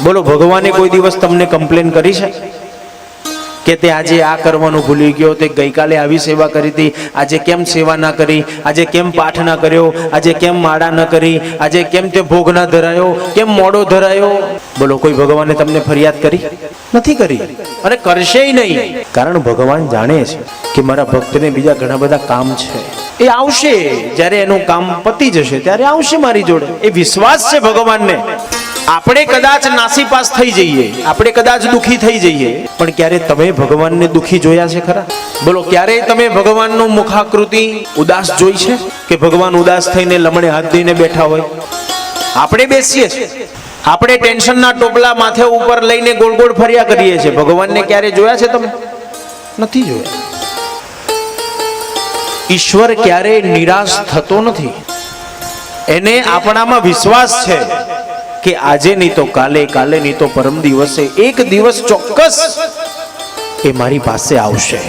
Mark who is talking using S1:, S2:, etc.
S1: બોલો, ભગવાને કોઈ દિવસ તમને કમ્પ્લેન કરી છે કે તે આજે આ કરવાનું ભૂલી ગયો, તે ગઈકાલે આવી સેવા કરી હતી, આજે કેમ સેવા ના કરી, આજે કેમ પાઠ ના કર્યો, આજે કેમ માળા ન કરી, આજે કેમ તે ભોગ ના ધરાયો, કેમ મોડો ધરાયો? બોલો, કોઈ ભગવાને તમને ફરિયાદ કરી? નથી કરી અને કરશે નહીં. કારણ ભગવાન જાણે છે કે મારા ભક્તને બીજા ઘણા બધા કામ છે, એ આવશે જ્યારે એનું કામ પતી જશે ત્યારે આવશે મારી જોડે. એ વિશ્વાસ છે ભગવાનને. આપણે કદાચ નાસીપાસ થઈ જઈએ, આપણે કદાચ દુખી થઈ જઈએ, પણ ક્યારે તમે ભગવાનને દુખી જોયા છે ખરા? બોલો, ક્યારે તમે ભગવાનનું મુખાકૃતિ ઉદાસ જોઈ છે કે ભગવાન ઉદાસ થઈને લમણે હાથ દઈને બેઠા હોય? આપણે બેસીએ છીએ, આપણે ટેન્શનના ટોપલા માથે ઉપર લઈને ગોળ ગોળ ફર્યા કરીએ છીએ. ભગવાનને ક્યારે જોયા છે તમે? નથી જોયા. ઈશ્વર ક્યારે નિરાશ થતો નથી. એને આપણામાં વિશ્વાસ છે કે આજે નહીં તો કાલે, કાલે નહીં તો પરમ દિવસે, એક દિવસ ચોક્કસ એ મારી પાસે આવશે.